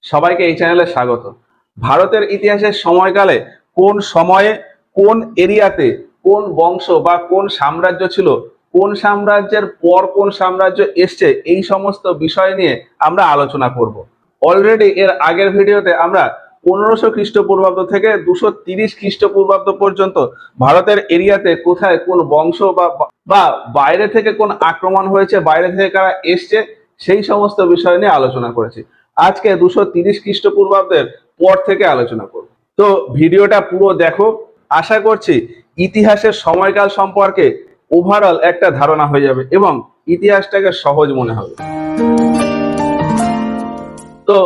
সবাইকে এই চ্যানেলে স্বাগত। ভারতের ইতিহাসের সময়কালে কোন সময়ে কোন এরিয়াতে কোন বংশ বা কোন সাম্রাজ্য ছিল, কোন সাম্রাজ্যের পর কোন সাম্রাজ্য এসছে, এই সমস্ত বিষয় নিয়ে আমরা আলোচনা করব। অলরেডি এর আগের ভিডিওতে আমরা 1500 খ্রিস্টপূর্বাব্দ থেকে 230 খ্রিস্টপূর্বাব্দ পর্যন্ত ভারতের এরিয়াতে কোথায় কোন বংশ বা বা বাইরে থেকে কোন আক্রমণ হয়েছে, বাইরে থেকে কারা এসছে, সেই সমস্ত বিষয় নিয়ে আলোচনা করেছি। আজকে 230 খ্রিস্টপূর্বাব্দের পর থেকে আলোচনা করব। তো ভিডিওটা পুরো দেখো, আশা করছি ইতিহাসের সময়কাল সম্পর্কে ওভারঅল একটা ধারণা হয়ে যাবে এবং ইতিহাসটাকে সহজ মনে হবে। তো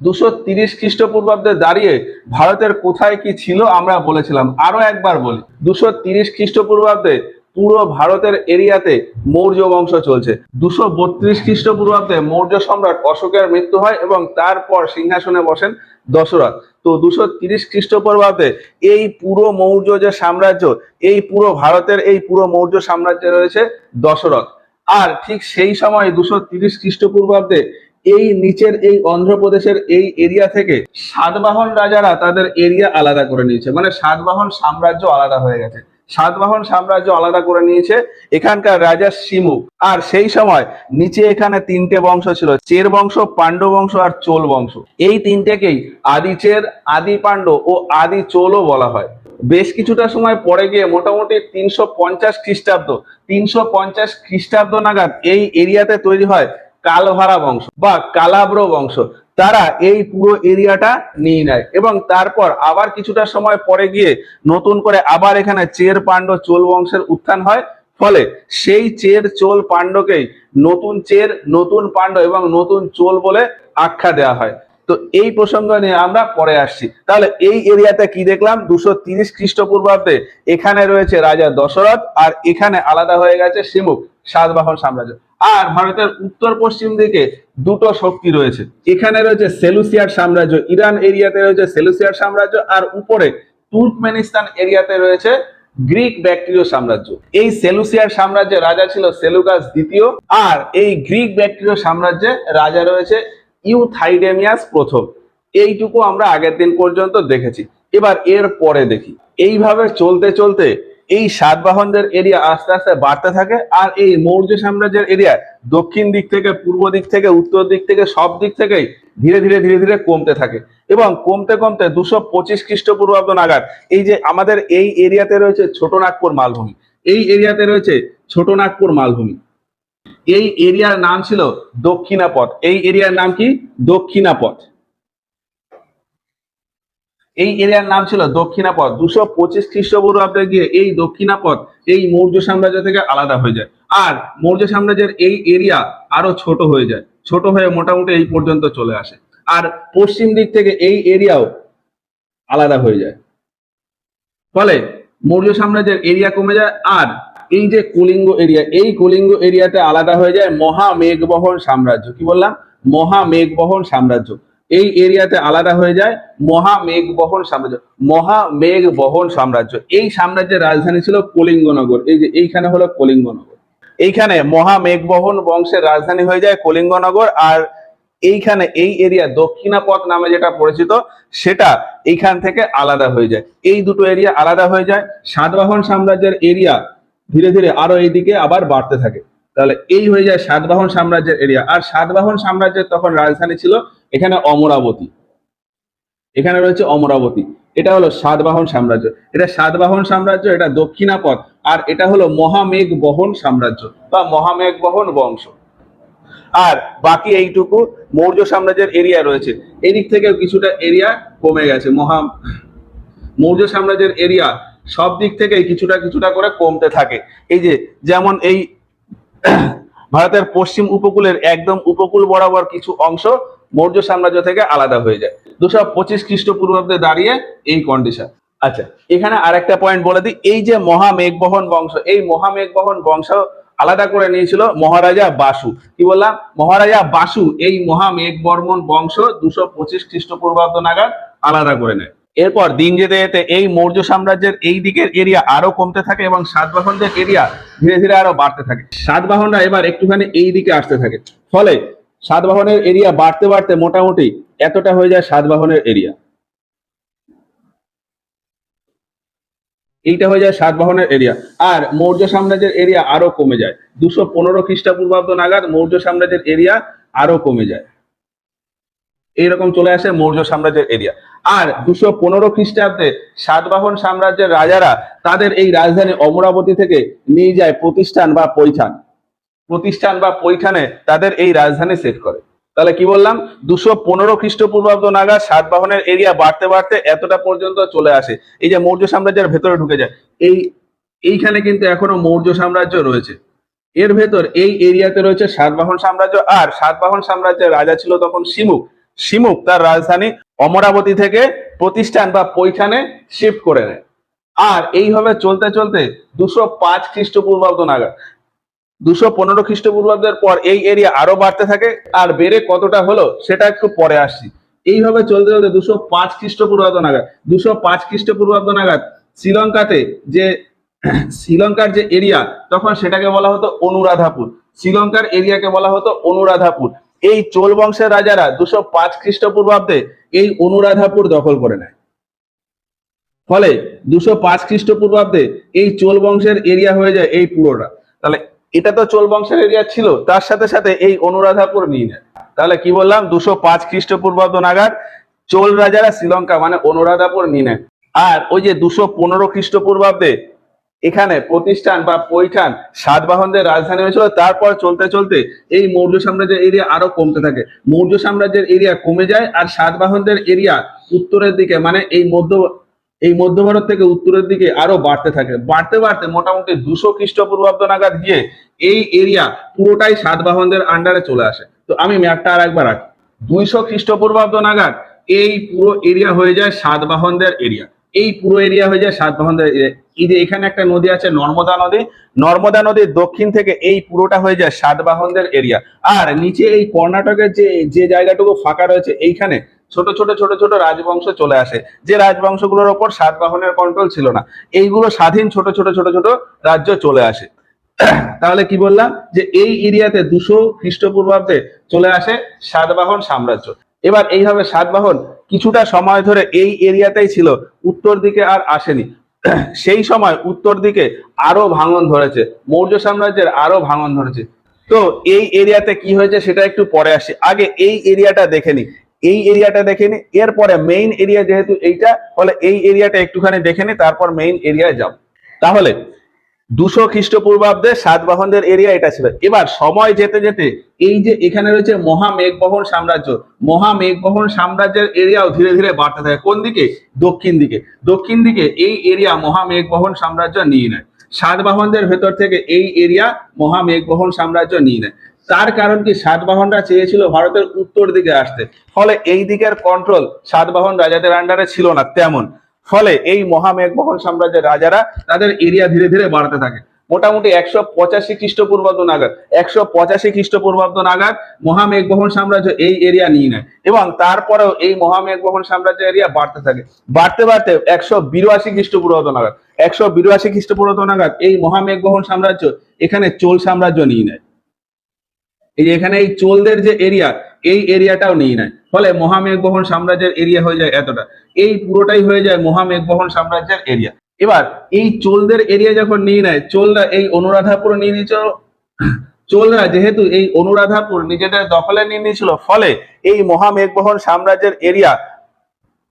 230 খ্রিস্টপূর্বাব্দে দাঁড়িয়ে ভারতের কোথায় কি ছিল আমরা বলেছিলাম, আরো একবার বলি। 230 খ্রিস্টপূর্বাব্দে পুরো ভারতের এরিয়াতে মৌর্য বংশ চলছে। 232 খ্রিস্টপূর্বাব্দে মৌর্য সম্রাট অশোকের মৃত্যু হয় এবং তারপর সিংহাসনে বসেন দশরথ। তো 230 খ্রিস্টপূর্বাব্দে এই পুরো মৌর্য যে সাম্রাজ্য, এই পুরো ভারতের এই পুরো মৌর্য সাম্রাজ্যে রয়েছে দশরথ। আর ঠিক সেই সময় 230 খ্রিস্টপূর্বাব্দে এই নিচের এই অন্ধ্রপ্রদেশের এই এরিয়া থেকে সাতবাহন রাজারা তাদের এরিয়া আলাদা করে নিয়েছে, মানে সাতবাহন সাম্রাজ্য আলাদা হয়ে গেছে। সাতবাহন সাম্রাজ্য আলাদা করে নিয়েছে এখানকার রাজা শিমুখ। আর সেই সময় নিচে এখানে তিনটে বংশ ছিল, চের বংশ, পাণ্ডব বংশ আর চোল বংশ। এই তিনটেকেই আদি চের, আদি পাণ্ড ও আদি চোলও বলা হয়। বেশ কিছুটা সময় পরে গিয়ে মোটামুটি 350 খ্রিস্টাব্দ 350 খ্রিস্টাব্দ নাগাদ এই এরিয়াতে তৈরি হয় কালভারা বংশ বা কালাব্র বংশ। তারা এই পুরো এরিয়াটা নিয়ে নেয় এবং তারপর আবার কিছুটা সময় পরে গিয়ে নতুন করে আবার এখানে চের, পাণ্ড, চোল বংশের উত্থান হয়। ফলে সেই চের, চোল, পাণ্ডকেই নতুন চের, নতুন পাণ্ড এবং নতুন চোল বলে আখ্যা দেওয়া হয়। তো এই প্রসঙ্গ নিয়ে আমরা পরে আসছি। তাহলে এই এরিয়াতে কি দেখলাম, 230 খ্রিস্টপূর্বাব্দে এখানে রয়েছে রাজা দশরথ আর এখানে আলাদা হয়ে গেছে শিমুখ, সাতবাহন সাম্রাজ্য। আর ভারতের উত্তর পশ্চিম দিকে দুটো শক্তি রয়েছে, এখানে রয়েছে সেলুসিয়ার সাম্রাজ্য, ইরান এরিয়াতে রয়েছে সেলুসিয়ার সাম্রাজ্য, আর উপরে তুর্কমেনিস্তান এরিয়াতে রয়েছে গ্রিক ব্যাকট্রিয় সাম্রাজ্য। এই সেলুসিয়ার সাম্রাজ্যের রাজা ছিল সেলুকাস দ্বিতীয়, আর এই গ্রিক ব্যাকট্রিয় সাম্রাজ্যের রাজা রয়েছে ইউথাইডেমিয়াস প্রথম। এইটুকু আমরা আগের দিন পর্যন্ত দেখেছি। এবার এর পরে দেখি। এইভাবে চলতে চলতে এই সাতবাহনদের এরিয়া আস্তে আস্তে বাড়তে থাকে আর এই মৌর্য সাম্রাজ্যের এরিয়া দক্ষিণ দিক থেকে, পূর্ব দিক থেকে, উত্তর দিক থেকে, সব দিক থেকেই ধীরে ধীরে ধীরে ধীরে কমতে থাকে এবং কমতে কমতে 225 খ্রিস্টপূর্বাব্দ নাগাদ এই যে আমাদের এই এরিয়াতে রয়েছে ছোটনাগপুর মালভূমি, এই এরিয়াতে রয়েছে ছোটনাগপুর মালভূমি। এই এরিয়ার নাম ছিল দক্ষিণাপথ। এই এরিয়ার নাম কি? দক্ষিণাপথ। এই এরিয়ার নাম ছিল দক্ষিণাপথ। 225 খ্রিস্টপূর্বাব্দে গিয়ে এই দক্ষিণাপথ এই মৌর্য সাম্রাজ্য থেকে আলাদা হয়ে যায় আর মৌর্য সাম্রাজ্যের এই এরিয়া আরো ছোট হয়ে যায়, ছোট হয়ে মোটামুটি এই পর্যন্ত চলে আসে। আর পশ্চিম দিক থেকে এই এরিয়াও আলাদা হয়ে যায়। ফলে মৌর্য সাম্রাজ্যের এরিয়া কমে যায় আর এই যে কলিঙ্গ এরিয়া, এই কলিঙ্গ এরিয়াতে আলাদা হয়ে যায় মহামেঘবহন সাম্রাজ্য। কি বললাম? মহামেঘবহন সাম্রাজ্য। এই এরিয়াতে আলাদা হয়ে যায় মহামেঘবহন সাম্রাজ্য। মহামেঘবহন সাম্রাজ্য, এই সাম্রাজ্যের রাজধানী ছিল কলিঙ্গনগর। এই যে এইখানে হলো কলিঙ্গনগর। এইখানে মহামেঘবহন বংশের রাজধানী হয়ে যায় কলিঙ্গনগর। আর এইখানে এই এরিয়া দক্ষিণাপথ নামে যেটা পরিচিত, সেটা এইখান থেকে আলাদা হয়ে যায়। এই দুটো এরিয়া আলাদা হয়ে যায়। সাতবাহন সাম্রাজ্যের এরিয়া ধীরে ধীরে আরো এইদিকে আবার বাড়তে থাকে। তাহলে এই হয়ে যায় সাতবাহন সাম্রাজ্যের এরিয়া। আর সাতবাহন সাম্রাজ্যের তখন রাজধানী ছিল এখানে অমরাবতী। এখানে রয়েছে অমরাবতী। এটা হলো সাতবাহন সাম্রাজ্য। এটা সাতবাহন সাম্রাজ্য, এটা দক্ষিণাপথ, আর এটা হলো মহামেঘবহন সাম্রাজ্য বা মহামেঘবহন বংশ। আর বাকি এইটুকু মৌর্য সাম্রাজ্যের এরিয়া রয়েছে। এদিক থেকে কিছুটা এরিয়া কমে গেছে। মৌর্য সাম্রাজ্যের এরিয়া সব দিক থেকে কিছুটা কিছুটা করে কমতে থাকে। এই যে যেমন এই ভারতের পশ্চিম উপকূলের একদম উপকূল বরাবর কিছু অংশ মৌর্য সাম্রাজ্য থেকে আলাদা হয়ে যায়। 225 খ্রিস্টপূর্বাব্দে দাঁড়িয়ে এই কন্ডিশন। আচ্ছা, এখানে আরেকটা পয়েন্ট বলে দিই। এই যে মহামেঘবহন বংশ, এই মহামেঘবহন বংশ আলাদা করে নিয়েছিল মহারাজা বাসু। কি বললাম? মহারাজা বাসু এই মহামেঘবর্মন বংশ 225 খ্রিস্টপূর্বাব্দ নাগাদ আলাদা করে নেয়। এরপর দিন যেতে যেতে এই মৌর্য সাম্রাজ্যের এই দিকের এরিয়া আরো কমতে থাকে এবং সাতবাহনদের এরিয়া ধীরে ধীরে আরো বাড়তে থাকে। সাতবাহনরা এবার একটুখানি এই দিকে আসতে থাকে। ফলে সাতবাহনের এরিয়া বাড়তে বাড়তে মোটামুটি এতটা হয়ে যায় সাতবাহনের এরিয়া। এইটা হয়ে যায় সাতবাহনের এরিয়া। আর মৌর্য সাম্রাজ্যের এরিয়া আরো কমে যায় 215 খ্রিস্টপূর্বাব্দ নাগাদ। মৌর্য সাম্রাজ্যের এরিয়া আরো কমে যায়, এইরকম চলে আসে মৌর্য সাম্রাজ্যের এরিয়া। আর 215 খ্রিস্টাব্দে সাতবাহন সাম্রাজ্যের রাজারা তাদের এই রাজধানী অমরাবতী থেকে নিয়ে যায় প্রতিষ্ঠান বা পৈঠান। প্রতিষ্ঠান বা পৈঠানে তাদের এই রাজধানী সেট করে। তাহলে কি বললাম, 215 খ্রিস্টপূর্বাব্দ নাগাদ সাতবাহনের এরিয়া বাড়তে বাড়তে এতটা পর্যন্ত চলে আসে, এই যে মৌর্য সাম্রাজ্যের ভেতরে ঢুকে যায়। এইখানে কিন্তু এখনো মৌর্য সাম্রাজ্য রয়েছে। এর ভেতর এই এরিয়াতে রয়েছে সাতবাহন সাম্রাজ্য। আর সাতবাহন সাম্রাজ্যের রাজা ছিল তখন শিমুক। শিমুক তার রাজধানী অমরাবতী থেকে প্রতিষ্ঠান বা পৈঠানে শিফট করে নেয়। আর এইভাবে চলতে চলতে 205 খ্রিস্টপূর্বাব্দ নাগাদ, 215 খ্রিস্টপূর্বাব্দের পর এই এরিয়া আরো বাড়তে থাকে। আর বেড়ে কতটা হলো সেটা একটু পরে আসছি। এইভাবে চলতে চলতে 205 খ্রিস্টপূর্বাব্দ নাগাদ, 205 খ্রিস্টপূর্বাব্দ নাগাদ শ্রীলঙ্কাতে যে শ্রীলঙ্কার যে এরিয়া, তখন সেটাকে বলা হতো অনুরাধাপুর। শ্রীলঙ্কার এরিয়াকে বলা হতো অনুরাধাপুর। এই চোল বংশের রাজারা 205 খ্রিস্টপূর্বাব্দে এই অনুরাধাপুর দখল করে নেয়। ফলে 205 খ্রিস্টপূর্বাব্দে এই চোল বংশের এরিয়া হয়ে যায় এই পুরোটা। তাহলে এটা তো চোল বংশের এরিয়া ছিল, তার সাথে সাথে এই অনুরাধাপুর নিয়ে নেয়। তাহলে কি বললাম, 205 খ্রিস্টপূর্বাব্দ নাগাদ চোল রাজারা শ্রীলঙ্কা মানে অনুরাধাপুর নিয়ে নেয়। আর ওই যে 215 খ্রিস্টপূর্বাব্দে এখানে প্রতিষ্ঠান বা পৈঠান সাতবাহনদের রাজধানী হয়েছিল। তারপর চলতে চলতে এই মৌর্য সাম্রাজ্যের এরিয়া আরো কমতে থাকে। মৌর্য সাম্রাজ্যের এরিয়া কমে যায় আর সাতবাহনদের এরিয়া উত্তরের দিকে মানে এই মধ্য ভারত থেকে উত্তরের দিকে আরো বাড়তে থাকে। বাড়তে বাড়তে মোটামুটি 200 খ্রিস্টপূর্বাব্দ নাগাদ গিয়ে এই এরিয়া পুরোটাই সাতবাহনদের আন্ডারে চলে আসে। তো আমি ম্যাপটা আর একবার রাখি। 200 খ্রিস্টপূর্বাব্দ নাগাদ এই পুরো এরিয়া হয়ে যায় সাতবাহনদের এরিয়া। এই পুরো এরিয়া হয়ে যায় সাতবাহনদের এরিয়া। এই যে এখানে একটা নদী আছে নর্মদা নদী, নর্মদা নদীর দক্ষিণ থেকে এই পুরোটা হয়ে যায় সাতবাহনদের এরিয়া। আর নিচে এই কর্ণাটকের যে যে জায়গাটুকু ফাঁকা রয়েছে, এইখানে ছোট ছোট ছোট ছোট রাজবংশ চলে আসে, যে রাজবংশগুলোর ওপর সাতবাহনের কন্ট্রোল ছিল না। এইগুলো স্বাধীন ছোট ছোট ছোট ছোট রাজ্য চলে আসে। তাহলে কি বললাম, যে এই এরিয়াতে 200 খ্রিস্টপূর্বাব্দে চলে আসে সাতবাহন সাম্রাজ্য। এবার এইভাবে সাতবাহন কিছুটা সময় ধরে এই এরিয়াতেই ছিল, উত্তর দিকে আর আসেনি। সেই সময় উত্তর দিকে আরো ভাঙন ধরেছে, মৌর্য সাম্রাজ্যের আরো ভাঙন ধরেছে। তো এই এরিয়াতে কি হয়েছে সেটা একটু পরে আসি, আগে এই এরিয়াটা দেখে নি। এই এরিয়াটা দেখে নি, এরপরে মেইন এরিয়া যেহেতু এইটা, ফলে এই এরিয়াটা একটুখানি দেখে নি, তারপর মেইন এরিয়ায় যাব। তাহলে 200 খ্রিস্টপূর্বাব্দে সাতবাহনদের এরিয়া এটা ছিল। এবার সময় যেতে যেতে এই যে এখানে রয়েছে মহামেঘবহন সাম্রাজ্য, মহামেঘবহন সাম্রাজ্যের এরিয়াও ধীরে ধীরে বাড়তে থাকে। কোন দিকে? দক্ষিণ দিকে। দক্ষিণ দিকে এই এরিয়া মহামেঘবহন সাম্রাজ্য নিয়ে নেয়। সাতবাহনদের ভেতর থেকে এই এরিয়া মহামেঘবহন সাম্রাজ্য নিয়ে নেয়। তার কারণ কি, সাতবাহনরা চেয়েছিল ভারতের উত্তর দিকে আসতে, ফলে এই দিকের কন্ট্রোল সাতবাহন রাজাদের আন্ডারে ছিল না তেমন। ফলে এই মহামেঘবহন সাম্রাজ্যের রাজারা তাদের এরিয়া ধীরে ধীরে বাড়তে থাকে। মোটামুটি 185 খ্রিস্টপূর্বাব্দ নাগাদ, 185 খ্রিস্টপূর্বাব্দ নাগাদ মহামেঘবহন সাম্রাজ্য এই এরিয়া নিয়ে নেয়। এবং তারপরেও এই মহামেঘবহন সাম্রাজ্য এরিয়া বাড়তে থাকে। বাড়তে বাড়তে 182 খ্রিস্টপূর্বাব্দ নাগাদ, 182 খ্রিস্টপূর্বাব্দ নাগাদ এই মহামেঘবহন সাম্রাজ্য এখানে চোল সাম্রাজ্য নিয়ে নেয়। এই যে এখানে এই চোলদের যে এরিয়া, এই এরিয়াটাও নিয়ে নেয়। ফলে মহামেঘবহন সাম্রাজ্যের এরিয়া হয়ে যায় এতটা। এই পুরোটাই হয়ে যায় মহামেঘবহন সাম্রাজ্যের এরিয়া। এবার এই চোলদের এরিয়া যখন নিয়ে নেয়, চোলরা এই অনুরাধাপুর নিয়ে নিয়েছিল। চোলরা যেহেতু এই অনুরাধাপুর নিজেদের দখলে নিয়ে নিয়েছিল, ফলে এই মহামেঘবহন সাম্রাজ্যের এরিয়া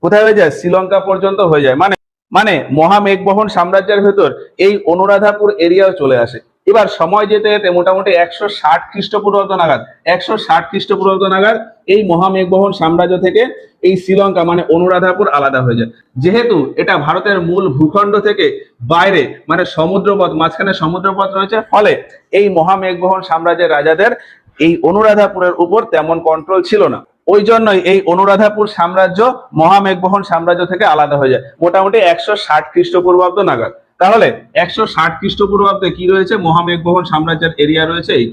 কোথায় হয়ে যায়? শ্রীলঙ্কা পর্যন্ত হয়ে যায়। মানে মানে মহামেঘবহন সাম্রাজ্যের ভেতর এই অনুরাধাপুর এরিয়াও চলে আসে। এবার সময় যেতে যেতে মোটামুটি 160 খ্রিস্টপূর্বাব্দ নাগাদ, 160 খ্রিস্টপূর্বাব্দ নাগাদ এই মহামেঘবহন সাম্রাজ্য থেকে এই শ্রীলঙ্কা মানে অনুরাধাপুর আলাদা হয়ে যায়। যেহেতু এটা ভারতের মূল ভূখণ্ড থেকে বাইরে, মানে সমুদ্রপথ, মাঝখানে সমুদ্রপথ রয়েছে, ফলে এই মহামেঘবহন সাম্রাজ্যের রাজাদের এই অনুরাধাপুরের উপর তেমন কন্ট্রোল ছিল না। ওই জন্যই এই অনুরাধাপুর সাম্রাজ্য মহামেঘবহন সাম্রাজ্য থেকে আলাদা হয়ে যায় মোটামুটি 160 খ্রিস্টপূর্বাব্দ নাগাদ। তাহলে 160 খ্রিস্টপূর্বাব্দে কি রয়েছে? মহামেঘবহন সাম্রাজ্যের এরিয়া রয়েছে এই।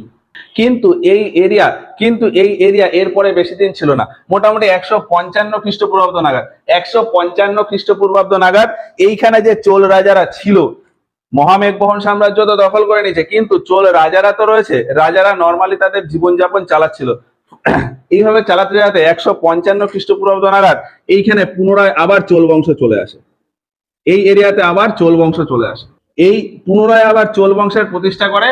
কিন্তু এই এরিয়া এরপরে বেশি দিন ছিল না। মোটামুটি 155 খ্রিস্টপূর্বাব্দ নাগাদ, 155 খ্রিস্টপূর্বাব্দ নাগাদ এইখানে যে চোল রাজারা ছিল, মহামেঘবহন সাম্রাজ্য তো দখল করে নিয়েছে, কিন্তু চোল রাজারা তো রয়েছে, রাজারা নর্মালি তাদের জীবনযাপন চালাচ্ছিল। এইভাবে চালাতে চালাতে 155 খ্রিস্টপূর্বাব্দ নাগাদ এইখানে পুনরায় আবার চোল বংশ চলে আসে। এই এরিয়াতে আবার চোল বংশ চলে আসে। এই পুনরায় আবার চোল বংশের প্রতিষ্ঠা করে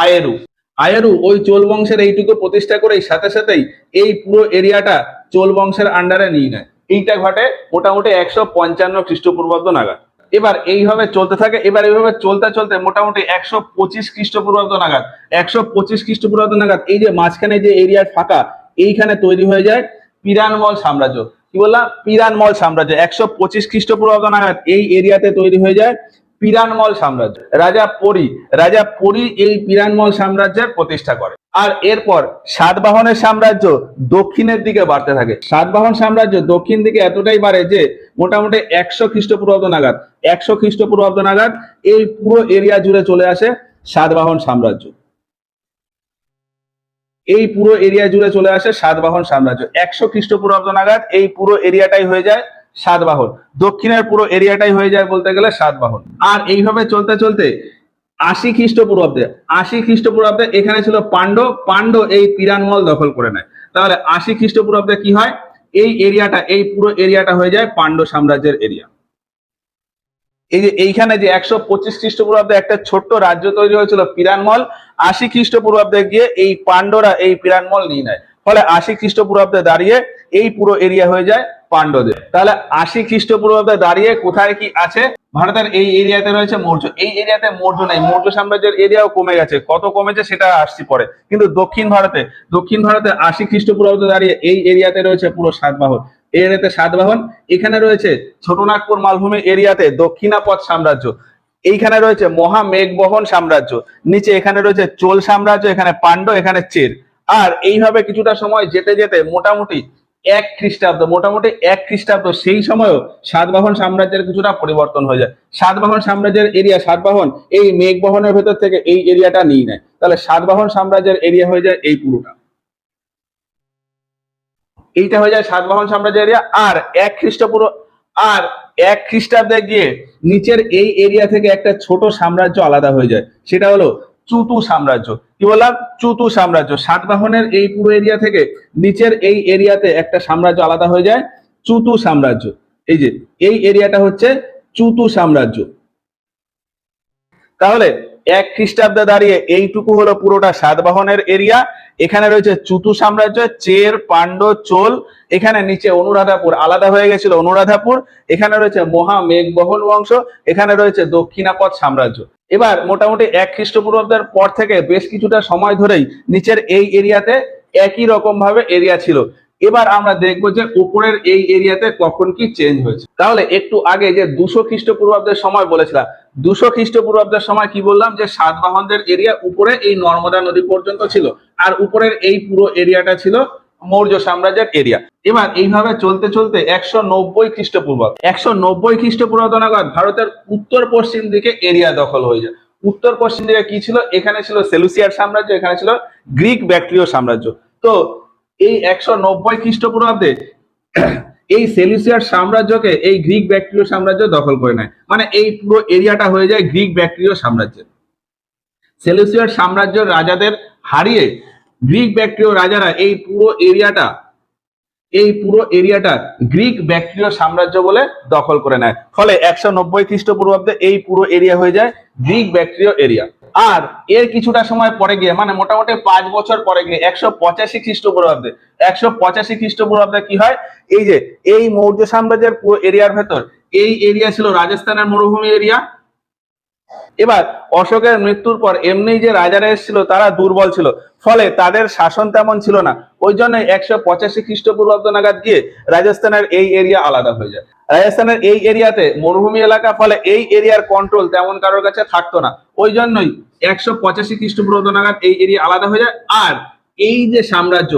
আয়েরু। আয়েরু ওই চোল বংশের এইটুকু প্রতিষ্ঠা করে সাথে সাথেই এই পুরো এরিয়াটা চোল বংশের আন্ডারে নিয়ে নেয়। এইটা ঘটে মোটামুটি 155 খ্রিস্টপূর্বাব্দ নাগাদ। এবার এইভাবে চলতে থাকে। এবার এইভাবে চলতে চলতে মোটামুটি 125 খ্রিস্টপূর্বাব্দ নাগাদ 125 খ্রিস্টপূর্বাব্দ নাগাদ এই যে মাঝখানে যে এরিয়া ফাঁকা, এইখানে তৈরি হয়ে যায় পিরানমল সাম্রাজ্য। কি বললাম? পিরানমল সাম্রাজ্য। 125 খ্রিস্টপূর্বাব্দ নাগাদ এই এরিয়াতে তৈরি হয়ে যায় পিরানমল সাম্রাজ্য। রাজা পরী এই পিরানমল সাম্রাজ্যের প্রতিষ্ঠা করে। আর এরপর সাতবাহনের সাম্রাজ্য দক্ষিণের দিকে বাড়তে থাকে। সাতবাহন সাম্রাজ্য দক্ষিণ দিকে এতটাই বাড়ে যে মোটামুটি 100 খ্রিস্টপূর্বাব্দ নাগাদ 100 খ্রিস্টপূর্বাব্দ নাগাদ এই পুরো এরিয়া জুড়ে চলে আসে সাতবাহন সাম্রাজ্য। এই পুরো এরিয়া জুড়ে চলে আসে সাতবাহন সাম্রাজ্য। 100 খ্রিস্টপূর্বাব্দ নাগাদ এই পুরো এরিয়াটাই হয়ে যায় সাতবাহন। দক্ষিণের পুরো এরিয়াটাই হয়ে যায় বলতে গেলে সাতবাহন। আর এইভাবে চলতে চলতে 80 খ্রিস্টপূর্বাব্দে এখানে ছিল পাণ্ড এই পিরানমল দখল করে নেয়। তাহলে 80 খ্রিস্টপূর্বাব্দে কি হয়? এই এরিয়াটা, এই পুরো এরিয়াটা হয়ে যায় পাণ্ড সাম্রাজ্যের এরিয়া। এই যে এইখানে যে 125 খ্রিস্টপূর্বাব্দে একটা ছোট্ট রাজ্য তৈরি হয়েছিল পিরানমল, 80 খ্রিস্টপূর্বাব্দে গিয়ে এই পাণ্ডরা এই পিরানমল নিয়ে নেয়। ফলে 80 খ্রিস্টপূর্বাব্দে দাঁড়িয়ে এই পুরো এরিয়া হয়ে যায় পাণ্ডদের। তাহলে 80 খ্রিস্টপূর্বাব্দে দাঁড়িয়ে কোথায় কি আছে? ভারতের এই এরিয়াতে রয়েছে মৌর্য। এই এরিয়াতে মৌর্য নেই, মৌর্য সাম্রাজ্যের এরিয়াও কমে গেছে। কত কমেছে সেটা আসছি পরে। কিন্তু দক্ষিণ ভারতে 80 খ্রিস্টপূর্বাব্দে দাঁড়িয়ে এই এরিয়াতে রয়েছে পুরো সাতবাহন। এই এরিয়াতে সাতবাহন। এখানে রয়েছে ছোটনাগপুর মালভূমি এরিয়াতে দক্ষিণাপথ সাম্রাজ্য। এইখানে রয়েছে মহামেঘবহন সাম্রাজ্য। নিচে এখানে রয়েছে চোল সাম্রাজ্য, এখানে পাণ্ড, এখানে চের। আর এইভাবে কিছুটা সময় যেতে যেতে মোটামুটি 1 খ্রিস্টাব্দ সেই সময়ও সাতবাহন সাম্রাজ্যের কিছুটা পরিবর্তন হয়ে যায়। সাতবাহন সাম্রাজ্যের এরিয়া, সাতবাহন এই মেঘবহনের ভেতর থেকে এই এরিয়াটা নিয়ে নেয়। তাহলে সাতবাহন সাম্রাজ্যের এরিয়া হয়ে যায় এই পুরোটা। এইটা হয়ে যায় সাতবাহন সাম্রাজ্যের এরিয়া। আর 1 খ্রিস্টাব্দে গিয়ে নিচের এই এরিয়া থেকে একটা ছোট সাম্রাজ্য আলাদা হয়ে যায়। সেটা হলো চুতু সাম্রাজ্য। কি বললাম? চুতু সাম্রাজ্য। সাতবাহনের এই পুরো এরিয়া থেকে নিচের এই এরিয়াতে একটা সাম্রাজ্য আলাদা হয়ে যায়, চুতু সাম্রাজ্য। এই যে এই এরিয়াটা হচ্ছে চুতু সাম্রাজ্য। তাহলে 1 খ্রিস্টাব্দে দাঁড়িয়ে এইটুকু হলো পুরোটা সাতবাহনের এরিয়া। এখানে রয়েছে চুতু সাম্রাজ্য, চের, পাণ্ড, চোল। এখানে নিচে অনুরাধাপুর আলাদা হয়ে গেছিল, অনুরাধাপুর। এখানে রয়েছে মহামেঘবহন বংশ। এখানে রয়েছে দক্ষিণাপথ সাম্রাজ্য। এবার মোটামুটি 1 খ্রিস্টপূর্বাব্দের পর থেকে বেশ কিছুটা সময় ধরেই নিচের এই এরিয়াতে একই রকম ভাবে এরিয়া ছিল। এবার আমরা দেখবো যে উপরের এই এরিয়াতে কখন কি চেঞ্জ হয়েছে। তাহলে একটু আগে যে 200 খ্রিস্টপূর্বাব্দের সময় বলেছিলাম, 200 খ্রিস্টপূর্বাব্দের সময় কি বললাম? যে সাতবাহনদের এরিয়া উপরে এই নর্মদা নদী পর্যন্ত ছিল, আর উপরের এই পুরো এরিয়াটা ছিল মৌর্য সাম্রাজ্যের এরিয়া। এবার এইভাবে চলতে চলতে 190 খ্রিস্টপূর্বাব্দ নাগাদ ভারতের উত্তর পশ্চিম দিকে এরিয়া দখল হয়ে যায়। উত্তর পশ্চিম দিকে কি ছিল? এখানে ছিল সেলুসিয়ার সাম্রাজ্য, এখানে ছিল গ্রিক ব্যাক্ট্রিয় সাম্রাজ্য। তো এই 190 খ্রিস্টপূর্বাব্দে এই সেলুসিয়ার সাম্রাজ্যকে এই গ্রিক ব্যাক্ট্রিয় সাম্রাজ্য দখল করে নেয়। মানে এই পুরো এরিয়াটা হয়ে যায় গ্রিক ব্যাক্ট্রিয় সাম্রাজ্যের। সেলুসিয়ার সাম্রাজ্যের রাজাদের হারিয়ে গ্রিক ব্যাক্ট্রিয় রাজারা এই পুরো এরিয়াটা গ্রিক ব্যাক্ট্রিয় সাম্রাজ্য বলে দখল করে নেয়। ফলে 190 খ্রিস্টপূর্বাব্দে এই পুরো এরিয়া হয়ে যায় গ্রিক ব্যাক্ট্রিয় এরিয়া। আর এর কিছুটা সময় পরে গিয়ে, মানে মোটামুটি 5 বছর পরে গিয়ে 185 খ্রিস্টপূর্বাব্দে কি হয়? এই যে এই মৌর্য সাম্রাজ্যের পুরো এরিয়ার ভেতর এই এরিয়া ছিল রাজস্থানের মরুভূমি এরিয়া। এবার অশোকের মৃত্যুর পর এমনি যে রাজারা এসেছিল তারা দুর্বল ছিল, ফলে তাদের শাসন তেমন ছিল না। ওই জন্য 185 খ্রিস্টপূর্বাব্দ নাগাদ গিয়ে রাজস্থানের এই এরিয়া আলাদা হয়ে যায়। রাজস্থানের এই এরিয়াতে মরুভূমি এলাকা, ফলে এই এরিয়ার কন্ট্রোল তেমন কারোর কাছে থাকতো না। ওই জন্যই 185 খ্রিস্টপূর্বাব্দ নাগাদ এই এরিয়া আলাদা হয়ে যায়। আর এই যে সাম্রাজ্য,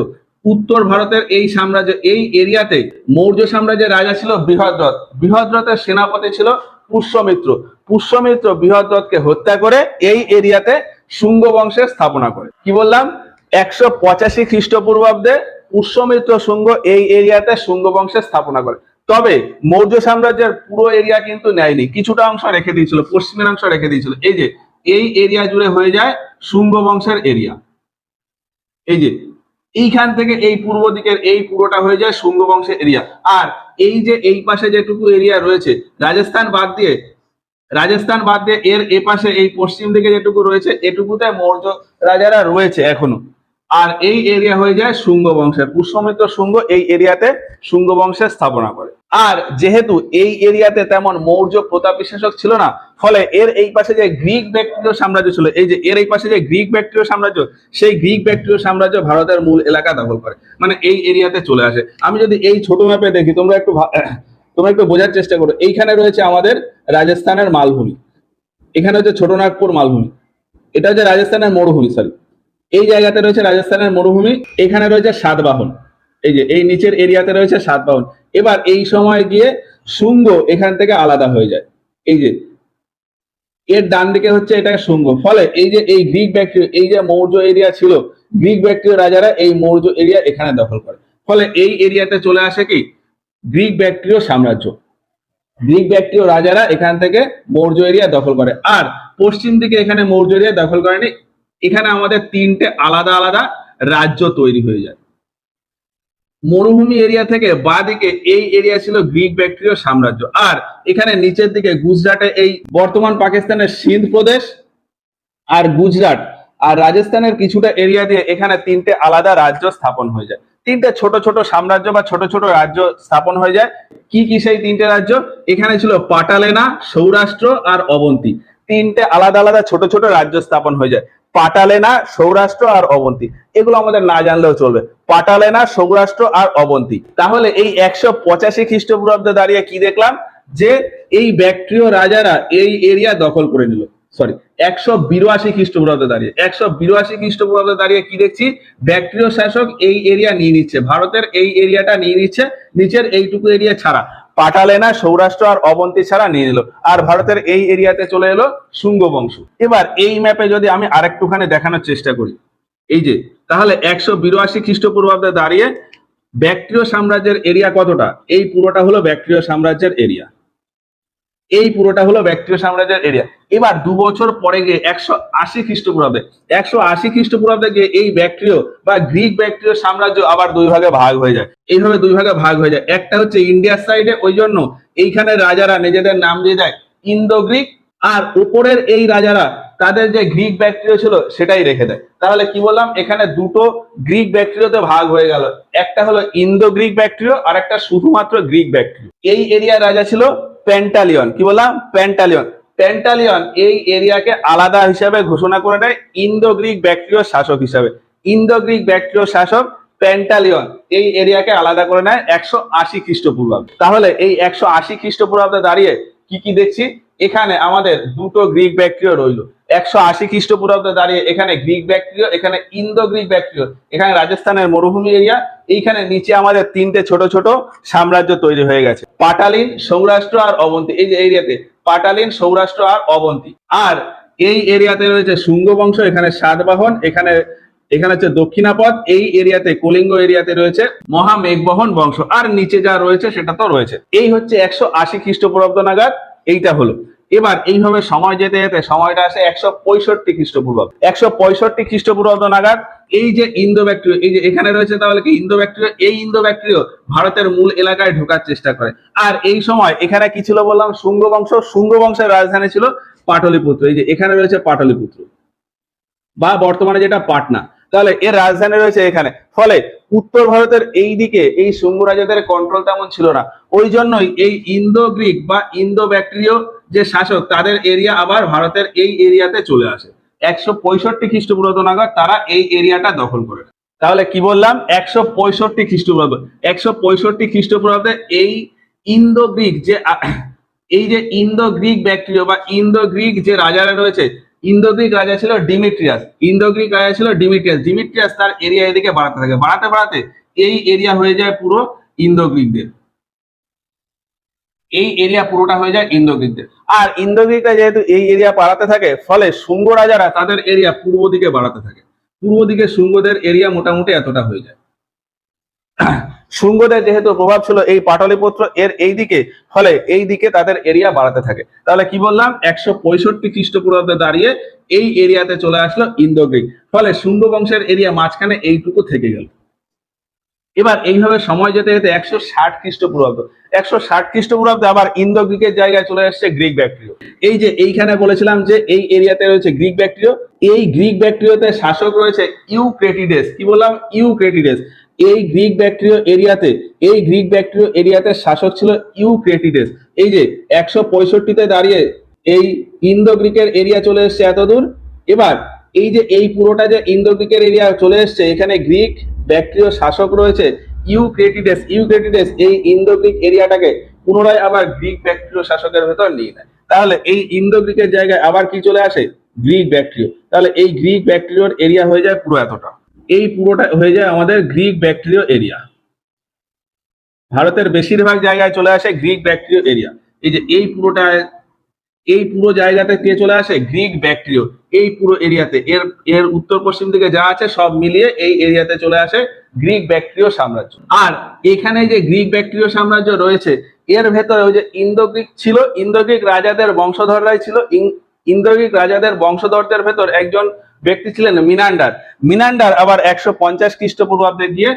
উত্তর ভারতের এই সাম্রাজ্য, এই এরিয়াতে মৌর্য সাম্রাজ্যের রাজা ছিল বৃহদ্রথ। বৃহদ্রথের সেনাপতি ছিল পুষ্যমিত্র বৃহদ্রথকে হত্যা করে এই এরিয়াতে শুঙ্গ বংশের স্থাপনা করে। কি বললাম? 185 খ্রিস্টপূর্বাব্দে পুষ্যমিত্র শুঙ্গ এই এরিয়াতে শুঙ্গ বংশের স্থাপনা করে। তবে মৌর্য সাম্রাজ্যের পুরো এরিয়া কিন্তু নেয়নি, কিছুটা অংশ রেখে দিয়েছিল, পশ্চিমের অংশ রেখে দিয়েছিল। এই যে এই এরিয়া জুড়ে হয়ে যায় শুঙ্গ বংশের এরিয়া। এই যে এইখান থেকে এই পূর্ব দিকের এই পুরোটা হয়ে যায় শুঙ্গ বংশের এরিয়া। আর এই যে এই পাশে যেটুকু এরিয়া রয়েছে রাজস্থান বাদ দিয়ে এর এ পাশে এই পশ্চিম দিকে যেটুকু রয়েছে এটুকুতে মৌর্য রাজারা রয়েছে এখনো। আর এই এরিয়া হয়ে যায় শুঙ্গ বংশের। পুষ্যমিত্র শুঙ্গ এই এরিয়াতে শুঙ্গ বংশের স্থাপনা করে। আর যেহেতু এই এরিয়াতে তেমন মৌর্য প্রতাপী শাসক ছিল না, ফলে এর এই পাশে যে গ্রিক ব্যাকট্রীয় সাম্রাজ্য ছিল, এই যে এর এই পাশে যে গ্রিক ব্যাকট্রীয় সাম্রাজ্য, সেই গ্রিক ব্যাকট্রীয় সাম্রাজ্য ভারতের মূল এলাকা দখল করে, মানে এই এরিয়াতে চলে আসে। আমি যদি এই ছোট ম্যাপে দেখি, তোমরা একটু বোঝার চেষ্টা করো। এইখানে রয়েছে আমাদের রাজস্থানের মালভূমি, এখানে হচ্ছে ছোটনাগপুর মালভূমি, এটা হচ্ছে রাজস্থানের মরুভূমি, সরি এই জায়গাতে রয়েছে রাজস্থানের মরুভূমি, এখানে রয়েছে সাতবাহন, এই যে এই নিচের এরিয়াতে রয়েছে সাতবাহন। এবার এই সময় গিয়ে শুঙ্গ এখান থেকে আলাদা হয়ে যায়, এই যে এর ডান দিকে হচ্ছে এটা শুঙ্গ। ফলে এই যে এই গ্রিক ব্যাকট্রীয়, এই যে মৌর্য এরিয়া ছিল, গ্রিক ব্যাকট্রীয় রাজারা এই মৌর্য এরিয়া এখানে দখল করে। ফলে এই এরিয়াতে চলে আসে কি গ্রিক ব্যাকট্রীয় সাম্রাজ্য। গ্রিক ব্যাকট্রীয় রাজারা এখান থেকে মৌর্য এরিয়া দখল করে। আর পশ্চিম দিকে এখানে মৌর্য এরিয়া দখল করেনি, এখানে আমাদের তিনটে আলাদা আলাদা রাজ্য তৈরি হয়ে যায়। মরুভূমি এরিয়া থেকে বাঁ দিকে এই এরিয়া ছিল গ্রিক ব্যাকট্রীয় সাম্রাজ্য। আর এখানে নিচের দিকে গুজরাটে এই বর্তমান পাকিস্তানের সিন্ধ প্রদেশ আর গুজরাট আর রাজস্থানের কিছুটা এরিয়া দিয়ে এখানে তিনটে আলাদা রাজ্য স্থাপন হয়ে যায়। তিনটে ছোট ছোট সাম্রাজ্য বা ছোট ছোট রাজ্য স্থাপন হয়ে যায়। কি কি সেই তিনটে রাজ্য? এখানে ছিল পাটালেনা, সৌরাষ্ট্র আর অবন্তী। তিনটে আলাদা আলাদা ছোট ছোট রাজ্য স্থাপন হয়ে যায়। পাটালেনা, সৌরাষ্ট্র আর অবন্তী, এগুলো আমাদের না জানলেও চলবে। পাটালেনা, সৌরাষ্ট্র আর অবন্তী। তাহলে এই 185 খ্রিস্টপূর্বাব্দে দাঁড়িয়ে কি দেখলাম? যে এই ব্যাকট্রীয় রাজারা এই এরিয়া দখল করে নিল। সরি, 182 খ্রিস্টপূর্বাব্দে দাঁড়িয়ে 182 খ্রিস্টপূর্বাব্দে দাঁড়িয়ে কি দেখছি? ব্যাকট্রীয় শাসক এই এরিয়া নিয়ে নিচ্ছে, ভারতের এই এরিয়াটা নিয়ে নিচ্ছে, নিচের এইটুকু এরিয়া ছাড়া, পাটালেনা, সৌরাষ্ট্র আর অবন্তী ছাড়া নিয়ে নিল। আর ভারতের এই এরিয়াতে চলে এলো শুঙ্গ বংশ। এবার এই ম্যাপে যদি আমি আরেকটুখানি দেখানোর চেষ্টা করি, এই যে তাহলে 182 খ্রিস্টপূর্বাব্দে দাঁড়িয়ে ব্যাকট্রীয় সাম্রাজ্যের এরিয়া কতটা? এই পুরোটা হলো ব্যাকট্রীয় সাম্রাজ্যের এরিয়া, এই পুরোটা হলো ব্যাকট্রীয় সাম্রাজ্যের এরিয়া। এবার 2 বছর পরে গিয়ে 180 খ্রিস্টপূর্বাব্দে 180 খ্রিস্টপূর্বাব্দে গিয়ে এই ব্যাকট্রীয় বা গ্রিক ব্যাকট্রীয় সাম্রাজ্য আবার দুই ভাগে ভাগ হয়ে যায়। এইভাবে দুই ভাগে ভাগ হয়ে যায়। একটা হচ্ছে ইন্ডিয়ার সাইডে, ওই জন্য এইখানে রাজারা নিজেদের নাম দিয়ে দেয় ইন্দো গ্রিক, আর উপরের এই রাজারা তাদের যে গ্রিক ব্যাকট্রীয় ছিল সেটাই রেখে দেয়। তাহলে কি বললাম? এখানে দুটো গ্রিক ব্যাকট্রীয়তে ভাগ হয়ে গেল, একটা হলো ইন্দো গ্রিক ব্যাকট্রীয় আর একটা শুধুমাত্র গ্রিক ব্যাকট্রীয়। এই এরিয়ার রাজা ছিল প্যান্টালিয়ন। কি বললাম? প্যান্টালিয়ন। প্যান্টালিয়ন এই এরিয়াকে আলাদা হিসাবে ঘোষণা করে দেয় ইন্দো গ্রিক ব্যাকট্রীয় শাসক হিসাবে। ইন্দো গ্রিক ব্যাকট্রীয় শাসক প্যান্টালিয়ন এই এরিয়াকে আলাদা করে নেয় 180 খ্রিস্টপূর্বাব্দে। তাহলে এই 180 খ্রিস্টপূর্বাব্দে দাঁড়িয়ে কি কি দেখছি? এখানে আমাদের দুটো গ্রিক ব্যাকট্রীয় রইল। 180 খ্রিস্টপূর্বাব্দে দাঁড়িয়ে এখানে গ্রিক ব্যাকট্রীয়, এখানে ইন্দো গ্রিক ব্যাকট্রীয়, এখানে রাজস্থানের মরুভূমি এরিয়া, এইখানে নিচে আমাদের তিনটে ছোট ছোট সাম্রাজ্য তৈরি হয়ে গেছে, পাটালিন, সৌরাষ্ট্র আর অবন্তী। এই যে এরিয়াতে পাটালিন, সৌরাষ্ট্র আর অবন্তী। আর এই এরিয়াতে রয়েছে শুঙ্গ বংশ, এখানে সাতবাহন, এখানে হচ্ছে দক্ষিণাপদ, এই এরিয়াতে কলিঙ্গ এরিয়াতে রয়েছে মহামেঘবহন বংশ, আর নিচে যা রয়েছে সেটা তো রয়েছে। এই হচ্ছে 180 খ্রিস্টপূর্বাব্দ নাগাদ এইটা হলো। এবার এইভাবে সময় যেতে যেতে সময়টা আসে 165 খ্রিস্টপূর্বাব্দ। 165 খ্রিস্টপূর্বাব্দ নাগাদ এই যে ইন্দো ব্যাকট্রীয়, এই যে এখানে রয়েছে, তাহলে কি ইন্দো ব্যাকট্রীয়, এই ইন্দো ব্যাকট্রীয় ভারতের মূল এলাকায় ঢোকার চেষ্টা করে। আর এই সময় এখানে কি ছিল বললাম? শুঙ্গ বংশ। শুঙ্গ বংশের রাজধানী ছিল পাটলিপুত্র। এই যে এখানে রয়েছে পাটলিপুত্র বা বর্তমানে যেটা পাটনা। তাহলে এর রাজধানী রয়েছে এখানে। ফলে উত্তর ভারতের এই দিকে এই শুঙ্গ রাজাদের কন্ট্রোল তেমন ছিল না। ওই জন্যই এই ইন্দো গ্রিক বা ইন্দো ব্যাকট্রীয় যে শাসক, তাদের এরিয়া আবার ভারতের এই এরিয়াতে চলে আসে। 165 খ্রিস্টপূর্বাব্দ নাগাদ তারা এই এরিয়াটা দখল করে। তাহলে কি বললাম? 165 খ্রিস্টপূর্বাব্দ। 165 খ্রিস্টপূর্বাব্দে এই ইন্দো গ্রিক যে এই যে ইন্দো গ্রিক ব্যাকট্রীয় বা ইন্দো গ্রিক যে রাজারা রয়েছে, ইন্দো গ্রিক রাজা ছিল ডিমিট্রিয়াস। ইন্দো গ্রিক রাজা ছিল ডিমিট্রিয়াস। ডিমিট্রিয়াস তার এরিয়া এদিকে বাড়াতে থাকে, বাড়াতে বাড়াতে এই এরিয়া হয়ে যায় পুরো ইন্দো গ্রিকদের। এই এরিয়া পুরোটা হয়ে যায় ইন্দো গ্রিকদের। আর ইন্দো গ্রিকরা যেহেতু এই এরিয়া বাড়াতে থাকে, ফলে শুঙ্গ রাজারা তাদের এরিয়া পূর্ব দিকে বাড়াতে থাকে। পূর্ব দিকে শুঙ্গদের এরিয়া মোটামুটি এতটা হয়ে যায়। শুঙ্গদের যেহেতু প্রভাব ছিল এই পাটলিপুত্র এর এই দিকে, ফলে এই দিকে তাদের এরিয়া বাড়াতে থাকে। তাহলে কি বললাম? 165 খ্রিস্টপূর্বাব্দে দাঁড়িয়ে এই এরিয়াতে চলে আসলো ইন্দো গ্রিক। ফলে শুঙ্গ বংশের এরিয়া মাঝখানে এইটুকু থেকে গেল। এবার এইভাবে সময় যেতে যেতে 160 খ্রিস্টপূর্বাব্দ, 160 খ্রিস্টপূর্বাব্দে আবার ইন্দো গ্রিকের জায়গায় চলে আসছে গ্রিক ব্যাকট্রিয়। এই যে এইখানে বলেছিলাম যে এই এরিয়াতে রয়েছে গ্রিক ব্যাকট্রিয়, এই গ্রিক ব্যাকট্রিয়তে শাসক রয়েছে ইউক্রেটিডেস। কি বললাম? ইউক্রেটিডেস। এই গ্রিক ব্যাকট্রিয় এরিয়াতে, এই গ্রিক ব্যাকট্রিয় এরিয়াতে শাসক ছিল ইউক্রেটিডেস। এই যে 165তে দাঁড়িয়ে এই ইন্দো গ্রিকের এরিয়া চলে এসছে এত দূর। এবার এই যে এই পুরোটা যে ইন্দো গ্রিকের এরিয়া চলে এসছে, এখানে গ্রিক ব্যাকট্রিয় শাসক রয়েছে ইউক্রেটিডেস। ইউক্রেটিডেস এই ইন্দো গ্রিক এরিয়াটাকে পুনরায় আবার গ্রিক ব্যাকট্রিয় শাসকের ভেতর নিয়ে নেয়। তাহলে এই ইন্দো গ্রিকের জায়গায় আবার কি চলে আসে? গ্রিক ব্যাকট্রিয়। তাহলে এই গ্রিক ব্যাকট্রিয়র এরিয়া হয়ে যায় পুরো এতটা, এই পুরোটা হয়ে যায় আমাদের গ্রিক ব্যাকট্রিয় এরিয়া। ভারতের বেশিরভাগ জায়গায় চলে আসে গ্রিক ব্যাকট্রিয় এরিয়া। এই যে এই পুরোটায়, এই পুরো জায়গাতে কে চলে আসে? গ্রিক ব্যাকট্রিয়। এই পুরো এরিয়াতে এর এর উত্তর পশ্চিম দিকে যা আছে সব মিলিয়ে এই এরিয়াতে চলে আসে গ্রিক ব্যাকট্রিয় সাম্রাজ্য। আর এখানে যে গ্রিক ব্যাকট্রিয় সাম্রাজ্য রয়েছে, এর ভেতরে ওই যে ইন্দো গ্রিক ছিল, ইন্দো গ্রিক রাজাদের বংশধররাই ছিল। ইন্দো গ্রিক রাজাদের বংশধরদের ভেতর একজন ব্যক্তি ছিলেন মিনান্ডার। মিনান্ডার আবার 150 খ্রিস্টপূর্বাব্দে গিয়ে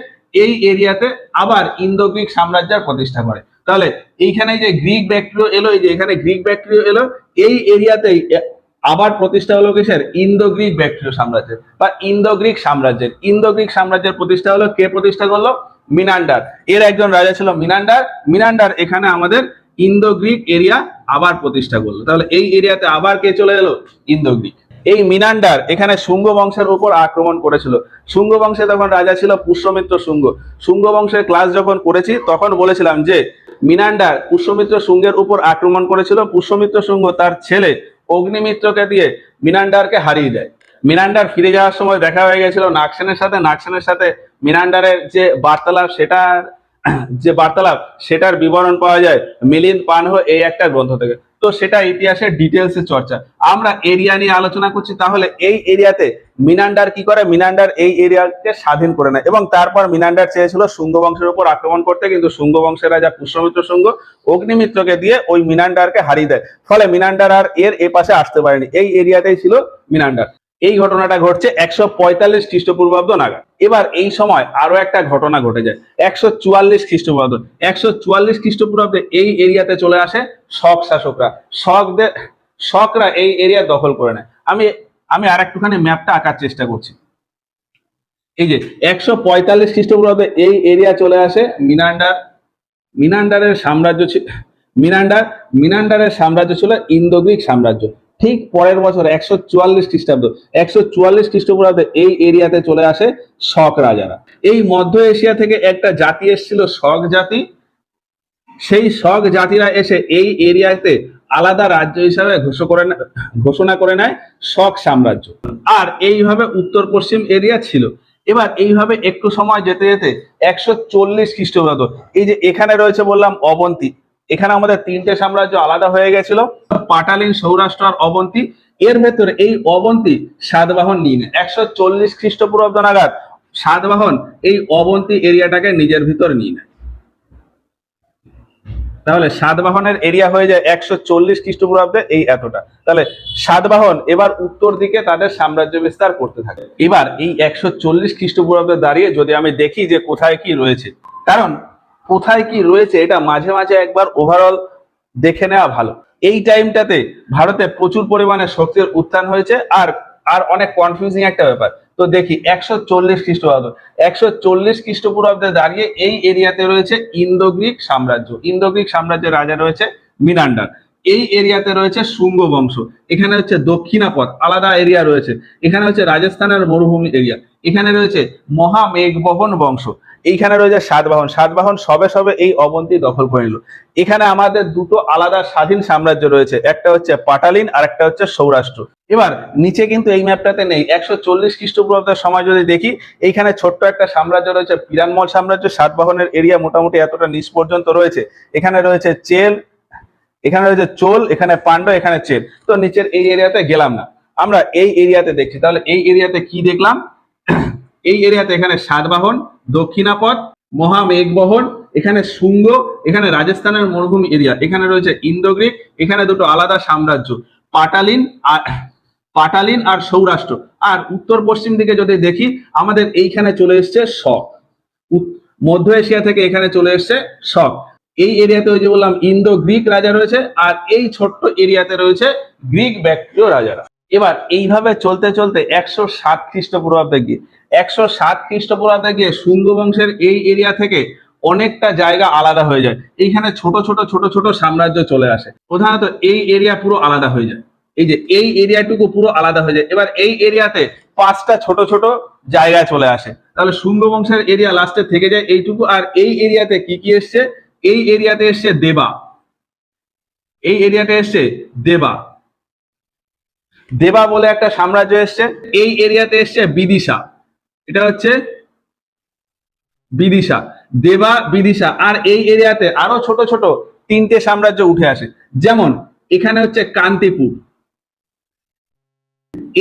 এই এরিয়াতে আবার ইন্দো গ্রিক সাম্রাজ্যের প্রতিষ্ঠা করে। তাহলে এইখানে যে গ্রিক ব্যাকট্রিয় এলো, এই যে এখানে গ্রিক ব্যাকট্রিয় এলো, এই এরিয়াতেই আবার প্রতিষ্ঠা হলো কিসের? ইন্দো গ্রিক ব্যাকট্রিয় সাম্রাজ্যের বা ইন্দো গ্রিক সাম্রাজ্যের। ইন্দো গ্রিক সাম্রাজ্যের প্রতিষ্ঠা হলো, কে প্রতিষ্ঠা করলো? মিনান্ডার। এর একজন রাজা ছিল মিনান্ডার। মিনান্ডার এখানে আমাদের ইন্দো গ্রিক এরিয়া আবার প্রতিষ্ঠা করলো। তাহলে এই এরিয়াতে আবার কে চলে এলো? Indo Greek. এই মিনান্ডার এখানে শুঙ্গ বংশের উপর আক্রমণ করেছিল। শুঙ্গ বংশে তখন রাজা ছিল পুষ্যমিত্র শুঙ্গ। শুঙ্গ বংশের ক্লাস যখন করেছি তখন বলেছিলাম যে মিনান্ডার পুষ্যমিত্র শুঙ্গের উপর আক্রমণ করেছিল। পুষ্যমিত্র শুঙ্গ তার ছেলে অগ্নিমিত্রকে দিয়ে মিনান্ডারকে হারিয়ে দেয়। মিনান্ডার ফিরে যাওয়ার সময় দেখা হয়ে গেছিল নাগসেনের সাথে। নাগসেনের সাথে মিনান্ডারের যে বার্তালাপ, সেটার বিবরণ পাওয়া যায় মিলিন্দ পানহ এই একটা গ্রন্থ থেকে। তো সেটা ইতিহাসের ডিটেলসে চর্চা। আমরা এরিয়া নিয়ে আলোচনা করছি। তাহলে এই এরিয়াতে মিনান্ডার কি করে? মিনান্ডার এই এরিয়াকে স্বাধীন করে নেয় এবং তারপর মিনান্ডার চেয়েছিল শুঙ্গ বংশের উপর আক্রমণ করতে, কিন্তু শুঙ্গ বংশের রাজা পুষ্যমিত্র শুঙ্গ অগ্নিমিত্রকে দিয়ে ওই মিনান্ডারকে হারিয়ে দেয়। ফলে মিনান্ডার আর এর এ পাশে আসতে পারেনি। এই এরিয়াতেই ছিল মিনান্ডার। এই ঘটনাটা ঘটছে 145 খ্রিস্টপূর্বাব্দ নাগাদ। এবার এই সময় আরো একটা ঘটনা ঘটে যায় 144 খ্রিস্টপূর্বাব্দ। 144 খ্রিস্টপূর্বাব্দে এই এরিয়াতে চলে আসে শক শাসকরা। শকরা এই এরিয়া দখল করে নেয়। আমি আর একটুখানি ম্যাপটা আঁকার চেষ্টা করছি। এই যে 145 খ্রিস্টপূর্বাব্দে এই এরিয়া চলে আসে মিনান্ডারের সাম্রাজ্য মিনান্ডারের সাম্রাজ্য ছিল ইন্দো গ্রিক সাম্রাজ্য। ঠিক পরের বছর 144 খ্রিস্টাব্দ, 144 খ্রিস্টপূর্বাব্দে এই এরিয়াতে চলে আসে শক রাজারা। এই মধ্য এশিয়া থেকে একটা জাতি এসেছিল শক জাতি। সেই শক জাতিরা এসে এই এরিয়াতে আলাদা রাজ্য হিসাবে ঘোষণা করে নেয় শক সাম্রাজ্য। আর এইভাবে উত্তর পশ্চিম এরিয়া ছিল। এবার এইভাবে একটু সময় যেতে যেতে 140 খ্রিস্টপূর্বাব্দ, এই যে এখানে রয়েছে বললাম অবন্তী, এখানে আমাদের তিনটে সাম্রাজ্য আলাদা হয়ে গেছিল, পাটালিন, সৌরাষ্ট্র আর অবন্তী। এর ভেতরে এই অবন্তী সাতবাহন নিয়ে নেয় 140 খ্রিস্টপূর্বাব্দ নাগাদ। সাতবাহন এই অবন্তী এরিয়াটাকে নিজের ভিতর নিয়ে নেয়। তাহলে সাতবাহনের এরিয়া হয়ে যায় 140 খ্রিস্টপূর্বাব্দে এই এতটা। তাহলে সাতবাহন এবার উত্তর দিকে তাদের সাম্রাজ্য বিস্তার করতে থাকে। এবার এই 140 খ্রিস্টপূর্বাব্দে দাঁড়িয়ে যদি আমি দেখি যে কোথায় কি রয়েছে, কারণ কোথায় কি রয়েছে এটা মাঝে মাঝে একবার ওভারঅল দেখে নেওয়া ভালো। এই টাইমটাতে ভারতে প্রচুর পরিমাণে শক্তির উত্থান হয়েছে আর আর অনেক কনফিউজিং একটা ব্যাপার। তো দেখি 140 খ্রিস্টপূর্বাব্দ, 140 খ্রিস্টপূর্বাব্দে দাঁড়িয়ে এই এরিয়াতে রয়েছে ইন্দো গ্রিক সাম্রাজ্য। ইন্দো গ্রিক সাম্রাজ্যের রাজা রয়েছে মিনান্ডার। এই এরিয়াতে রয়েছে শুঙ্গ বংশ। এখানে হচ্ছে দক্ষিণাপথ আলাদা এরিয়া রয়েছে। এখানে হচ্ছে রাজস্থানের মরুভূমি এরিয়া। এখানে রয়েছে মহামেঘবহন বংশ। এইখানে রয়েছে সাতবাহন। সাতবাহন সবে সবে এই অবন্তী দখল করে নিল। এখানে আমাদের দুটো আলাদা স্বাধীন সাম্রাজ্য রয়েছে, একটা হচ্ছে পাটালিন আর একটা হচ্ছে সৌরাষ্ট্র। এবার নিচে কিন্তু এই ম্যাপটাতে নেই। 140 খ্রিস্টপূর্বাব্দের সময় যদি দেখি, এইখানে ছোট্ট একটা সাম্রাজ্য রয়েছে পিরানমল সাম্রাজ্য। সাতবাহনের এরিয়া মোটামুটি এতটা নিচ পর্যন্ত রয়েছে। এখানে রয়েছে এখানে রয়েছে চোল, এখানে পাণ্ড্য, এখানে চেল। তো নিচের এই এরিয়াতে গেলাম না, আমরা এই এরিয়াতে দেখছি। তাহলে এই এরিয়াতে কি দেখলাম? এই এরিয়াতে এখানে সাতবাহন, দক্ষিণাপথ, মহামেঘবহন, এখানে শুঙ্গ, এখানে রাজস্থানের মরুভূমি এরিয়া, এখানে রয়েছে ইন্দো গ্রিক, এখানে দুটো আলাদা সাম্রাজ্য পাটালিন আর সৌরাষ্ট্র। আর উত্তর পশ্চিম দিকে যদি দেখি, আমাদের এইখানে চলে এসছে শক। মধ্য এশিয়া থেকে এখানে চলে এসছে শক। এই এরিয়াতে ওই যে বললাম ইন্দো গ্রিক রাজা রয়েছে, আর এই ছোট্ট এরিয়াতে রয়েছে গ্রিক ব্যাকট্রীয় রাজারা। এবার এইভাবে চলতে চলতে 107 খ্রিস্টপূর্বাব্দে গিয়ে 107 খ্রিস্টপূর্বাব্দে গিয়ে শুঙ্গ বংশের এই এরিয়া থেকে অনেকটা জায়গা আলাদা হয়ে যায়। এইখানে ছোট ছোট ছোট ছোট সাম্রাজ্য চলে আসে, প্রধানত এই এরিয়া পুরো আলাদা হয়ে যায়। এই যে এই এরিয়াটুকু পুরো আলাদা হয়ে যায়। এবার এই এরিয়াতে 5টা ছোট ছোট জায়গা চলে আসে। তাহলে শুঙ্গ বংশের এরিয়া লাস্টে থেকে যায় এইটুকু। আর এই এরিয়াতে কি কি এসছে? এই এরিয়াতে এসছে দেবা, এই এরিয়াতে এসছে দেবা, দেবা বলে একটা সাম্রাজ্য এসছে। এই এরিয়াতে এসছে বিদিশা, এটা হচ্ছে বিদিশা, দেবা বিদিশা। আর এই এরিয়াতে আরো ছোট ছোট 3টে সাম্রাজ্য উঠে আসে, যেমন এখানে হচ্ছে কান্তিপুর,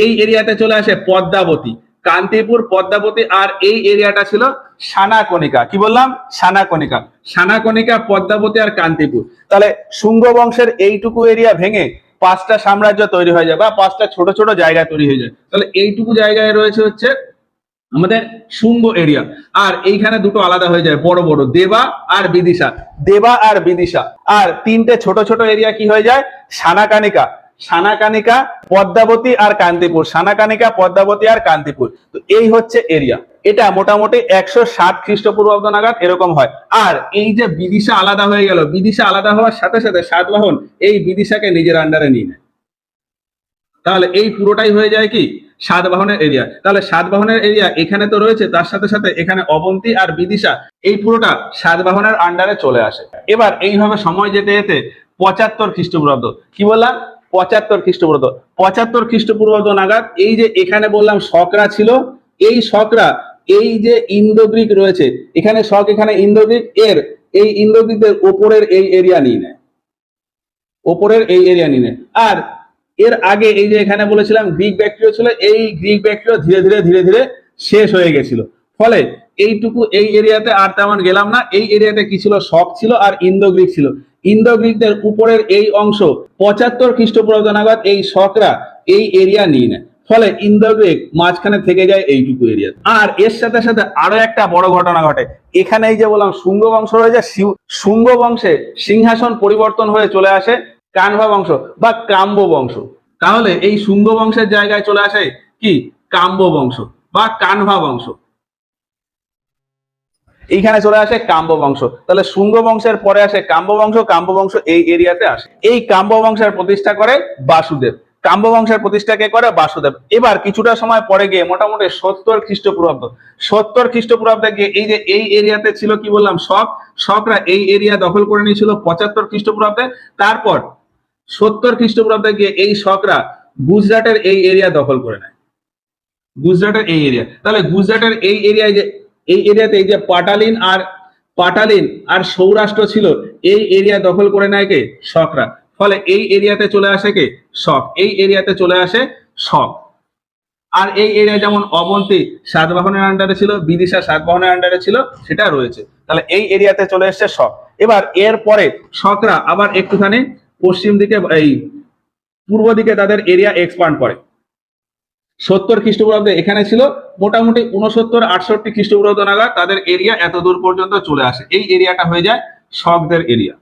এই এরিয়াতে চলে আসে পদ্মাবতী, কান্তিপুর পদ্মাবতী। আর এই এরিয়াটা ছিল সানাকণিকা। কি বললাম? সানাকণিকা, সানাকণিকা, পদ্মাবতী আর কান্তিপুর। তাহলে শুঙ্গ বংশের এইটুকু এরিয়া ভেঙে 5টা সাম্রাজ্য তৈরি হয়ে যায়, বা 5টা ছোট ছোট জায়গা তৈরি হয়ে যায়। তাহলে এইটুকু জায়গায় রয়েছে হচ্ছে আমাদের শুঙ্গ এরিয়া। আর এইখানে দুটো আলাদা হয়ে যায়, বড় বড়, দেবা আর বিদিশা, দেবা আর বিদিশা। আর 3টে ছোট ছোট এরিয়া কি হয়ে যায়? সানাকানিকা, সানাকানিকা, পদ্মাবতী আর কান্তিপুর, সানাকানিকা, পদ্মাবতী আর কান্তিপুর। তো এই হচ্ছে এরিয়া। এটা মোটামুটি 107 খ্রিস্টপূর্বাব্দ নাগাদ এরকম হয়। আর এই যে বিদিশা আলাদা হয়ে গেল, বিদিশা আলাদা হওয়ার সাথে সাথে সাতবাহন এই বিদিশাকে নিজের আন্ডারে নিয়ে নেয়। তাহলে এই পুরোটাই হয়ে যায় কি? সাতবাহনের এরিয়া। তাহলে সাতবাহনের এরিয়া এখানে তো রয়েছে, তার সাথে সাথে এখানে অবন্তী আর বিদিশা, এই পুরোটা সাতবাহনের আন্ডারে চলে আসে। এবার এইভাবে সময় যেতে যেতে 75 খ্রিস্টপূর্বাব্দ, কি বললাম? 75 খ্রিস্টপূর্বাব্দ, 75 খ্রিস্টপূর্বাব্দ নাগাদ এই যে এখানে বললাম শকরা ছিল, এই শকরা এই যে ইন্দো গ্রিক রয়েছে, এখানে শক, এখানে ইন্দো গ্রিক, এর এই ইন্দো গ্রিকদের ওপরের এই এরিয়া নিয়ে নেয়, ওপরের এই এরিয়া নিয়ে নেয়। আর এর আগে এই যে এখানে বলেছিলাম গ্রিক ব্যাকট্রিয়া ছিল, এই গ্রিক ব্যাকট্রিয়া ধীরে ধীরে ধীরে ধীরে শেষ হয়ে গেছিল। ফলে এইটুকু এই এরিয়াতে আর তেমন গেলাম না। এই এরিয়াতে কি ছিল? শক ছিল আর ইন্দো গ্রিক ছিল। ইন্দো গ্রিকদের উপরের এই অংশ 75 খ্রিস্টপূর্বাব্দ নাগাদ এই শকরা এই এরিয়া নিয়ে নেয়। ফলে ইন্দো গ্রিক মাঝখানে থেকে যায় এইটুকু এরিয়া। আর এর সাথে সাথে আরো একটা বড় ঘটনা ঘটে। এখানে এই যে বললাম শুঙ্গ বংশ রয়েছে, শুঙ্গ বংশে সিংহাসন পরিবর্তন হয়ে চলে আসে কানভা বংশ বা কাম্ব বংশ। তাহলে এই শুঙ্গ বংশের জায়গায় চলে আসে কি? কাম্ব বংশ বা কানভা বংশ। এইখানে চলে আসে কাম্ব বংশ। তাহলে শুঙ্গ বংশের পরে আসে কাম্ব বংশ, কাম্ব বংশ এই এরিয়াতে আসে। এই কাম্ব বংশের প্রতিষ্ঠা করে বাসুদেব, কাম্ব বংশের প্রতিষ্ঠা কে করে? বাসুদেব। এবার কিছুটা সময় পরে গিয়ে মোটামুটি 70 খ্রিস্টপূর্বাব্দ, 70 খ্রিস্টপূর্বাব্দে গিয়ে এই যে এই এরিয়াতে ছিল কি বললাম শক, শকরা এই এরিয়া দখল করে নিয়েছিল 75 খ্রিস্টপূর্বাব্দে। তারপর 70 খ্রিস্টপূর্বাব্দে গিয়ে এই শকরা গুজরাটের এই এরিয়া দখল করে নেয়, গুজরাটের এই এরিয়া। তাহলে গুজরাটের এই এরিয়ায় যে এই এরিয়াতে এই যে পাটালিন আর সৌরাষ্ট্র ছিল, এই এরিয়া দখল করে নেয় কে? শকরা। ফলে এই এরিয়াতে চলে আসে কে? শক, এই এরিয়াতে চলে আসে শক। আর এই এরিয়া যেমন অবন্তী সাতবাহনের আন্ডারে ছিল, বিদিশা সাতবাহনের আন্ডারে ছিল, সেটা রয়েছে। তাহলে এই এরিয়াতে চলে এসছে শক। এবার এর পরে শকরা আবার একটুখানি পশ্চিম দিকে, এই পূর্ব দিকে তাদের এরিয়া এক্সপান্ড করে। 70 খ্রিস্টপূর্বাব্দে এখানে ছিল, মোটামুটি 69-68 খ্রিস্টপূর্বাব্দ নাগাদ তাদের এরিয়া এত দূর পর্যন্ত চলে আসে। এই এরিয়াটা হয়ে যায় শকদের এরিয়া।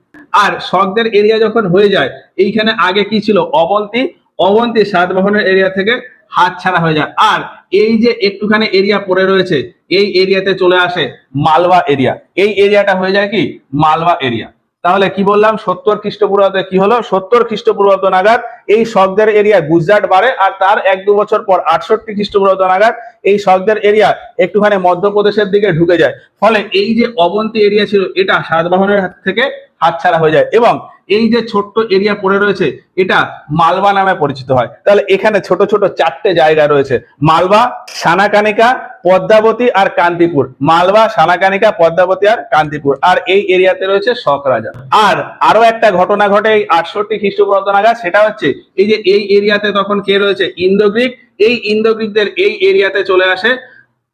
আর শকদের এরিয়া যখন হয়ে যায়, এইখানে আগে কি ছিল? অবন্তী, অবন্তী সাতবাহনের এরিয়া থেকে হাত ছাড়া হয়ে যায়। আর এই যে একটুখানি এরিয়া পড়ে রয়েছে, এই এরিয়াতে চলে আসে মালবা এরিয়া। এই এরিয়াটা হয়ে যায় কি? মালবা এরিয়া। তাহলে কি বললাম? 70 খ্রিস্টপূর্বাব্দে কি হলো? 70 খ্রিস্টপূর্বাব্দ নাগাদ এই শকদের এরিয়া গুজরাট বাড়ে। আর তার 1-2 বছর পর 68 খ্রিস্টপূর্বাব্দ নাগাদ এই শকদের এরিয়া একটুখানি মধ্যপ্রদেশের দিকে ঢুকে যায়। ফলে এই যে অবন্তী এরিয়া ছিল, এটা সাতবাহনের হাত থেকে হাতছাড়া হয়ে যায় এবং এই যে ছোট্ট এরিয়া পড়ে রয়েছে, এটা মালবা নামে পরিচিত হয়। তাহলে এখানে ছোট ছোট 4টে জায়গা রয়েছে, মালবা, সানাকানিকা, পদ্মাবতী আর কান্তিপুর। মালবা, সানাকানিকা, পদ্মাবতী আর কান্তিপুর। আর এই এরিয়াতে রয়েছে শক রাজা। আর আরো একটা ঘটনা ঘটে এই 68 খ্রিস্টপূর্বাব্দ নাগাদ, সেটা হচ্ছে এই যে এই এরিয়াতে তখন কে রয়েছে? Indo Greek. এই ইন্দো গ্রিকদের এই এরিয়াতে চলে আসে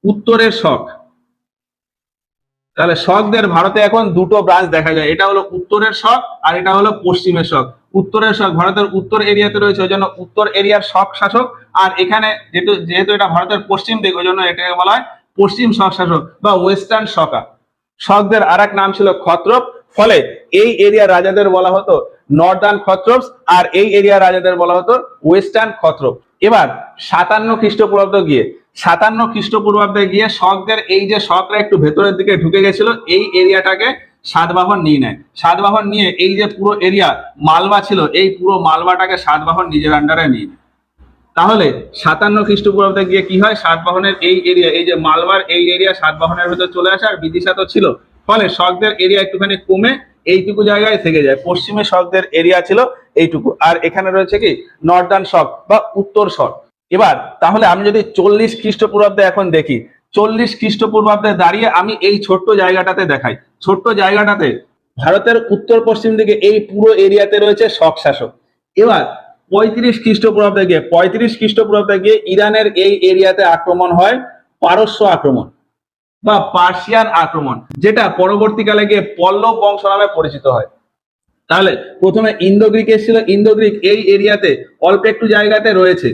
উত্তরের শক। তাহলে শকদের ভারতে এখন দুটো ব্রাঞ্চ দেখা যায়, এটা হলো উত্তরের শক আর এটা হলো পশ্চিমের শক। উত্তরের শক ভারতের উত্তর এরিয়াতে রয়েছে, ওই জন্য উত্তর এরিয়ার শক শাসক। আর এখানে যেহেতু এটা ভারতের পশ্চিম দিক, ওই জন্য এটাকে বলা হয় পশ্চিম শক শাসক বা ওয়েস্টার্ন শকা। শকদের আর এক নাম ছিল ক্ষত্রপ। ফলে এই এরিয়া রাজাদের বলা হতো নর্দার্ন ক্ষত্রপস, আর এই এরিয়া রাজাদের বলা হতো ওয়েস্টার্ন ক্ষত্রপ। এবার 57 খ্রিস্টপূর্বাব্দে গিয়ে শকদের এই যে শকরা একটু ভেতরের দিকে ঢুকে গেছিল, এই এরিয়াটাকে সাতবাহন নিয়ে নেয়। সাতবাহন নিয়ে এই যে পুরো এরিয়া মালবা ছিল, এই পুরো মালবাটাকে সাতবাহন নিজের আন্ডারে নিয়ে নেয়। তাহলে 57 খ্রিস্টপূর্বাব্দে গিয়ে কি হয়, সাতবাহনের এই এরিয়া, এই যে মালবার এই এরিয়া সাতবাহনের ভেতর চলে আসে, আর বিদিশা তো ছিল, ফলে শকদের এরিয়া একটুখানি কমে এইটুকু জায়গায় থেকে যায়। পশ্চিমে শকদের এরিয়া ছিল এইটুকু, আর এখানে রয়েছে কি নর্দার্ন শক বা উত্তর শক। এবার তাহলে আমি যদি 40 খ্রিস্টপূর্বাব্দে এখন দেখি, 40 খ্রিস্টপূর্বাব্দে দাঁড়িয়ে আমি এই ছোট্ট জায়গাটাতে দেখাই। ছোট্ট জায়গাটাতে ভারতের উত্তর পশ্চিম দিকে এই পুরো এরিয়াতে রয়েছে শক শাসক। এবার 35 খ্রিস্টপূর্বাব্দে গিয়ে ইরানের এই এরিয়াতে আক্রমণ হয়, পারস্য আক্রমণ বা পার্সিয়ান আক্রমণ, যেটা পরবর্তীকালে গিয়ে পল্লব বংশ নামে পরিচিত হয়। তাহলে প্রথমে ইন্দো গ্রিক এসেছিল। ইন্দো গ্রিক এই এরিয়াতে অল্প একটু জায়গাতে রয়েছে,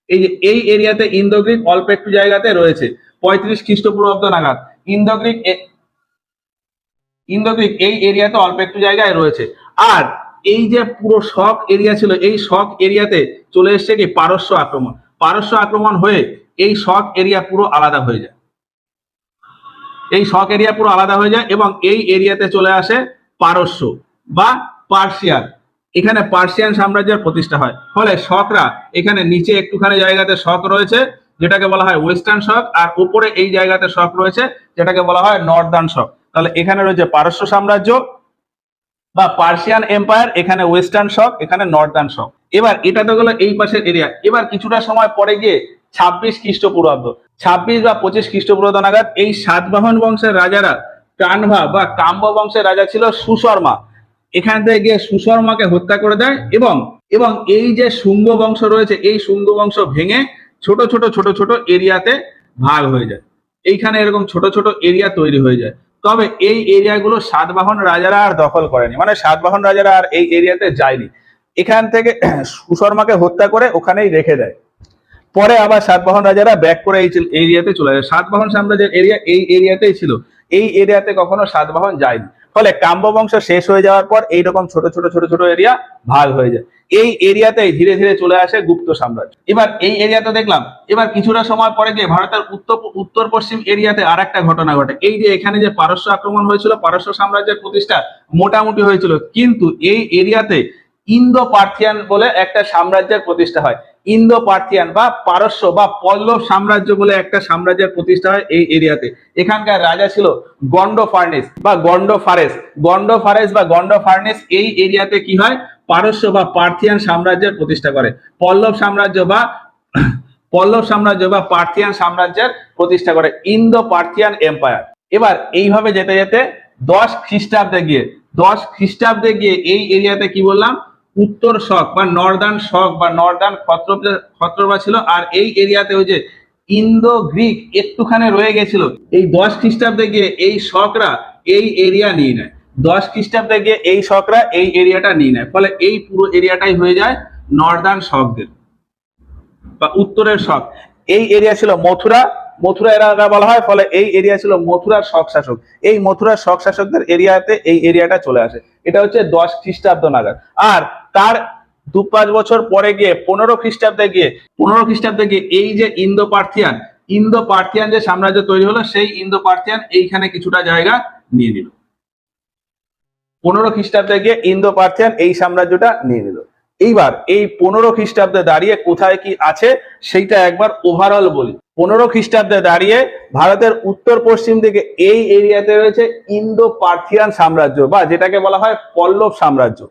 এই যে এই এরিয়াতে ইন্দো গ্রিক অল্প একটু জায়গাতে রয়েছে 35 খ্রিস্টপূর্বাব্দ নাগাদ। ইন্দো গ্রিক এই এরিয়াতে অল্প একটু জায়গায় রয়েছে। আর এই যে পুরো শক এরিয়া ছিল, এই শক এরিয়াতে চলে এসছে কি পারস্য আক্রমণ। পারস্য আক্রমণ হয়ে এই শক এরিয়া পুরো আলাদা হয়ে যায়। এই শক এরিয়া পুরো আলাদা হয়ে যায় এবং এই এরিয়াতে চলে আসে পারস্য বা পার্সিয়ান। এখানে পার্সিয়ান সাম্রাজ্যের প্রতিষ্ঠা হয়। ফলে শকরা এখানে নিচে একটুখানি জায়গাতে শক রয়েছে, যেটাকে বলা হয় ওয়েস্টার্ন শক, আর উপরে এই জায়গাতে শক রয়েছে, যেটাকে বলা হয় নর্দার্ন শক। তাহলে এখানে রয়েছে পারস্য সাম্রাজ্য বা পার্সিয়ান এম্পায়ার, এখানে ওয়েস্টার্ন শক, এখানে নর্দার্ন শক। এবার এটা তো গেলো এই পাশের এরিয়া। এবার কিছুটা সময় পরে গিয়ে 26 খ্রিস্টপূর্বাব্দ, 26 বা 25 খ্রিস্টপূর্বাব্দ নাগাদ এই সাতবাহন বংশের রাজারা, কানভা বা কাম্ব বংশের রাজা ছিল সুশর্মা, এখান থেকে গিয়ে সুশর্মাকে হত্যা করে দেয় এবং এবং এই যে শুঙ্গ বংশ রয়েছে, এই শুঙ্গ বংশ ভেঙে ছোট ছোট ছোট ছোট এরিয়াতে ভাগ হয়ে যায়। এইখানে এরকম ছোট ছোট এরিয়া তৈরি হয়ে যায়। তবে এই এরিয়াগুলো সাতবাহন রাজারা আর দখল করেনি, মানে সাতবাহন রাজারা আর এই এরিয়াতে যায়নি। এখান থেকে সুশর্মাকে হত্যা করে ওখানেই রেখে দেয়। পরে আবার সাতবাহন রাজারা ব্যাক করে এই এরিয়াতে চলে যায়। সাতবাহন সাম্রাজ্যের এরিয়া এই এরিয়াতেই ছিল, এই এরিয়াতে কখনো সাতবাহন যায়নি। ফলে কাম্ব বংশ শেষ হয়ে যাওয়ার পর এইরকম ছোট ছোট ছোট ছোট এরিয়া ভাগ হয়ে যায়। এই এরিয়াতেই ধীরে ধীরে চলে আসে গুপ্ত সাম্রাজ্য। এবার এই এরিয়াতে দেখলাম, এবার কিছুটা সময় পরে গিয়ে ভারতের উত্তর পশ্চিম এরিয়াতে আর একটা ঘটনা ঘটে। এই যে এখানে যে পারস্য আক্রমণ হয়েছিল, পারস্য সাম্রাজ্যের প্রতিষ্ঠা মোটামুটি হয়েছিল, কিন্তু এই এরিয়াতে ইন্দো পার্থিয়ান বলে একটা সাম্রাজ্যের প্রতিষ্ঠা হয়। ইন্দো পার্থিয়ান বা পারস্য বা পল্লব সাম্রাজ্য বলে একটা সাম্রাজ্যের প্রতিষ্ঠা হয় এই এরিয়াতে। এখানকার রাজা ছিল গন্ডোফার্নেস বা গন্ডোফারেস। গন্ডোফারেস বা গন্ডোফার্নেস এই এরিয়াতে কি হয়, পারস্য বা পার্থিয়ান সাম্রাজ্যের প্রতিষ্ঠা করে। পল্লব সাম্রাজ্য বা পার্থিয়ান সাম্রাজ্যের প্রতিষ্ঠা করে, ইন্দো পার্থিয়ান এম্পায়ার। এবার এইভাবে যেতে যেতে 10 খ্রিস্টাব্দে গিয়ে এই এরিয়াতে কি বললাম, উত্তর শক বা নর্দার্ন শক বা নর্দার্ন ক্ষত্রপরা ছিল। আর এই এরিয়াতে ওই যে ইন্দো গ্রিক একটুখানি রয়ে গেছিল, এই 10 খ্রিস্টাব্দে গিয়ে এই শকরা এই এরিয়া নিয়ে নেয়। 10 খ্রিস্টাব্দে গিয়ে এই শকরা এই এরিয়াটা নিয়ে নেয়। ফলে এই পুরো এরিয়াটাই হয়ে যায় নর্দার্ন শকদের বা উত্তরের শক। এই এরিয়া ছিল মথুরা এলাকা বলা হয়। ফলে এই এরিয়া ছিল মথুরার শক শাসক। এই মথুরার শক শাসকদের এরিয়াতে এই এরিয়াটা চলে আসে। এটা হচ্ছে 10 খ্রিস্টাব্দ নাগাদ। আর তার 2-5 বছর পরে গিয়ে 15 খ্রিস্টাব্দে গিয়ে এই যে ইন্দো পার্থিয়ান যে সাম্রাজ্য তৈরি হলো, সেই ইন্দো পার্থিয়ান এইখানে কিছুটা জায়গা নিয়ে নিল। 15 খ্রিস্টাব্দে গিয়ে ইন্দো পার্থিয়ান এই সাম্রাজ্যটা নিয়ে নিল। এইবার এই 15 খ্রিস্টাব্দে দাঁড়িয়ে কোথায় কি আছে সেইটা একবার ওভারঅল বলি। 15 খ্রিস্টাব্দে দাঁড়িয়ে ভারতের উত্তর পশ্চিম দিকে এই এরিয়াতে রয়েছে ইন্দো পার্থিয়ান সাম্রাজ্য বা যেটাকে বলা হয় পল্লব সাম্রাজ্য।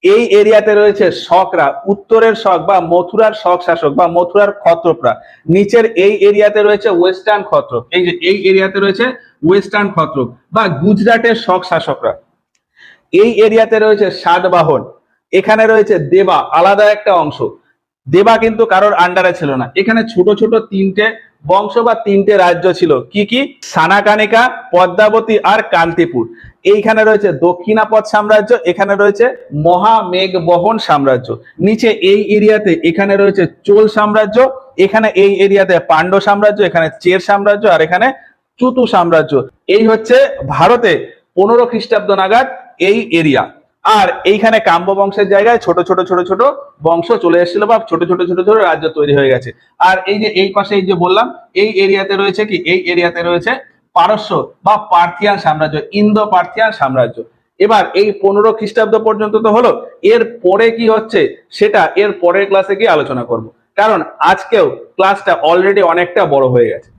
এই এরিয়াতে রয়েছে শকরা, উত্তরের শক বা মথুরার শক শাসক বা মথুরার ক্ষত্রপরা। নিচের এই এরিয়াতে রয়েছে ওয়েস্টার্ন ক্ষত্রপ। এই যে এই এরিয়াতে রয়েছে ওয়েস্টার্ন ক্ষত্রপ বা গুজরাটের শক শাসকরা। এই এরিয়াতে রয়েছে সাতবাহন, এখানে রয়েছে দেবা, আলাদা একটা অংশ। দেবা কিন্তু কারোর আন্ডারে ছিল না। এখানে ছোট ছোট 3টে বংশ বা 3টে রাজ্য ছিল। কি কি? সানাকানিকা, পদ্মাবতী আর কান্তিপুর। এইখানে রয়েছে দক্ষিণাপথ সাম্রাজ্য, এখানে রয়েছে মহামেঘবহন সাম্রাজ্য। নিচে এই এরিয়াতে এখানে রয়েছে চোল সাম্রাজ্য, এখানে এই এরিয়াতে পান্ড্য সাম্রাজ্য, এখানে চের সাম্রাজ্য, আর এখানে চুতু সাম্রাজ্য। এই হচ্ছে ভারতে 15 খ্রিস্টাব্দ নাগাদ এই এরিয়া। আর এইখানে কাম্য বংশের জায়গায় ছোট ছোট ছোট ছোট বংশ চলে এসেছিল বা ছোট ছোট ছোট ছোট রাজ্য তৈরি হয়ে গেছে। আর এই যে এই পাশে এই যে বললাম, এই এরিয়াতে রয়েছে কি, এই এরিয়াতে রয়েছে পারস্য বা পার্থিয়ান সাম্রাজ্য, ইন্দো পার্থিয়ান সাম্রাজ্য। এবার এই 15 খ্রিস্টাব্দ পর্যন্ত তো হলো, এর পরে কি হচ্ছে সেটা এর পরের ক্লাসে গিয়ে আলোচনা করব, কারণ আজকেও ক্লাসটা অলরেডি অনেকটা বড় হয়ে গেছে।